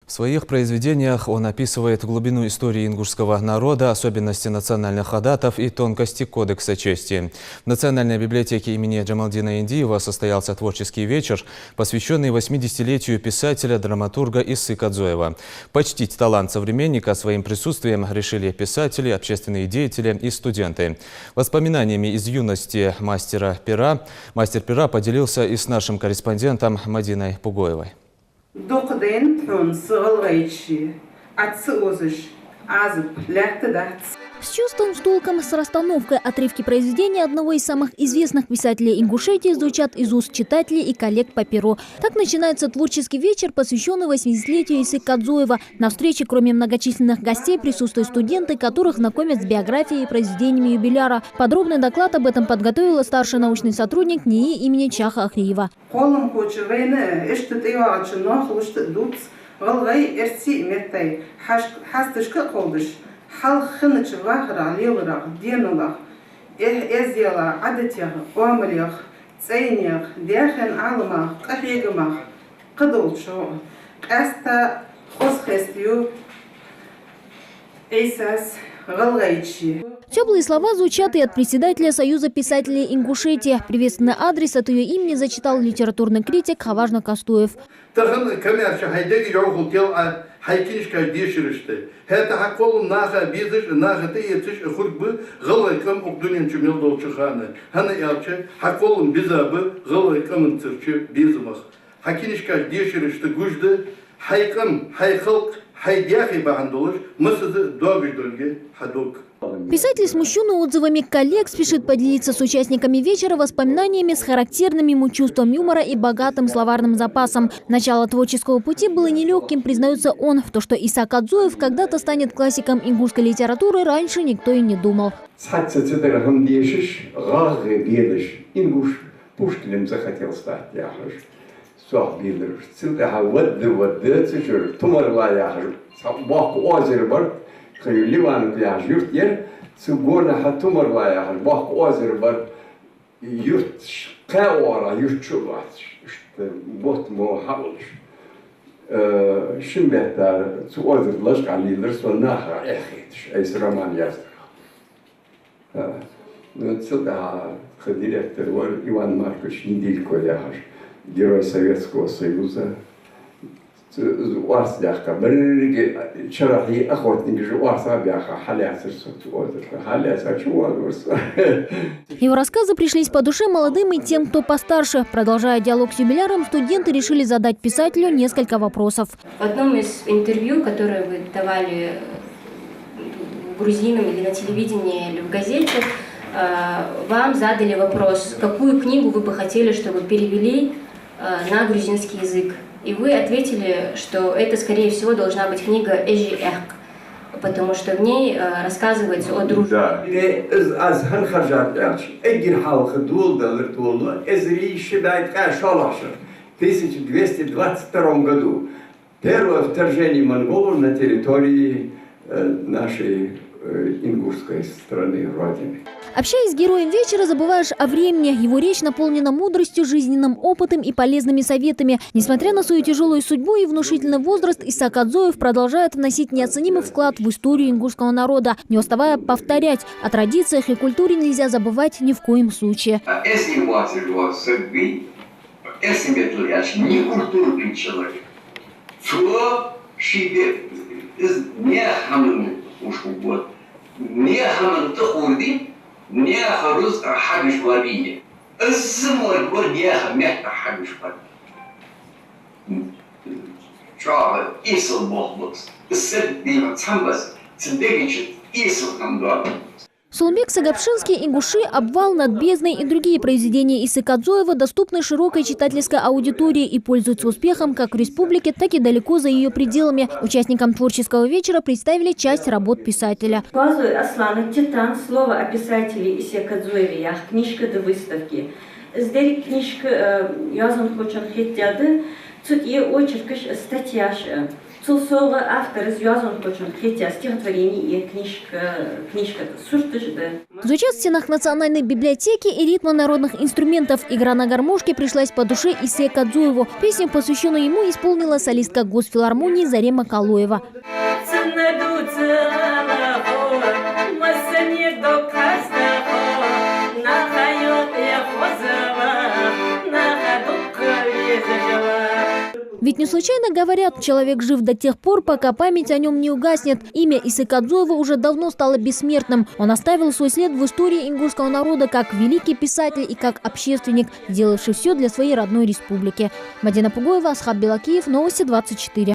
В своих произведениях он описывает глубину истории ингушского народа, особенности национальных адатов и тонкости кодекса чести. В Национальной библиотеке имени Джамалдина Индиева состоялся творческий вечер, посвященный 80-летию писателя, драматурга Исы Кадзоева. Почтить талант современника своим присутствием решили писатели, общественные деятели и студенты. Воспоминаниями из юности мастер пера поделился и с нашим корреспондентом Мадиной Пугоевой. С чувством, с толком, с расстановкой отрывки произведения одного из самых известных писателей Ингушетии звучат из уст читателей и коллег по перу. Так начинается творческий вечер, посвященный 80-летию Исы Кадзоева. На встрече, кроме многочисленных гостей, присутствуют студенты, которых знакомят с биографией и произведениями юбиляра. Подробный доклад об этом подготовила старший научный сотрудник НИИ имени Чаха Ахриева. حال خنش غاهر عليه ورق دينه إزيلا عدتيه وعمليه تسينيه داخل عالمه قحيجمه قدول شو أستا خص خستيو إيساس غلغيتشي. Теплые слова звучат и от председателя Союза писателей Ингушетии. Приветственный адрес от ее имени зачитал литературный критик Хаважна Кастуев. Писатель, смущенный отзывами коллег, спешит поделиться с участниками вечера воспоминаниями с характерным ему чувством юмора и богатым словарным запасом. Начало творческого пути было нелегким, признается он. В то, что Иса Кадзоев когда-то станет классиком ингушской литературы, раньше никто и не думал. Пушкиным захотел стать, Ливан пляж юрт ер, цугорна хатумар лая, бах озер бар юрт кауара юрт чуват, что вот мо хавлш. Шимбета цу озер лаш алилер сонаха эхит, эс роман яст. Ну цуда директор Иван Маркович Неделько яхаш, герой Советского Союза. Его рассказы пришлись по душе молодым и тем, кто постарше. Продолжая диалог с юбиляром, студенты решили задать писателю несколько вопросов. В одном из интервью, которое вы давали грузинам или на телевидении, или в газете, вам задали вопрос, какую книгу вы бы хотели, чтобы перевели на грузинский язык. И вы ответили, что это, скорее всего, должна быть книга Эжи Эхк, потому что в ней рассказывается о дружбе. Да. В 1222 году первое вторжение монголов на территории нашей ингушской страны, родины. Общаясь с героем вечера, забываешь о времени. Его речь наполнена мудростью, жизненным опытом и полезными советами. Несмотря на свою тяжелую судьбу и внушительный возраст, Иса Кадзоев продолжает вносить неоценимый вклад в историю ингушского народа, не уставая повторять: о традициях и культуре нельзя забывать ни в коем случае. نياخ رزق حبش وريه الزمر ورنياخ محت حبش وريه شعب إيصل بوخبص السد ديما تحمبس تندقيش إيصل نمدوار. Сулымбек Сагапшинский, Ингуши, «Обвал над бездной» и другие произведения Исы Кадзоева доступны широкой читательской аудитории и пользуются успехом как в республике, так и далеко за ее пределами. Участникам творческого вечера представили часть работ писателя. Пазуй Аслана Титан, слово о писателе Исе Кадзоеве, книжка до выставки. Здесь книжка «Язан хочан хеттяды», Тут и очерк статья. Цулсова автор связан очень хотя стихотворение и книжка суртыжды. Звучат в стенах Национальной библиотеки и ритма народных инструментов. Игра на гармошке пришлась по душе Иссе Кадзуеву. Песню, посвященную ему, исполнила солистка Госфилармонии Зарема Калоева. Ведь не случайно говорят, человек жив до тех пор, пока память о нем не угаснет. Имя Иссы Кадзуева уже давно стало бессмертным. Он оставил свой след в истории ингушского народа как великий писатель и как общественник, делавший все для своей родной республики. Мадина Пугоева, Асхат Белакиев, Новости 24.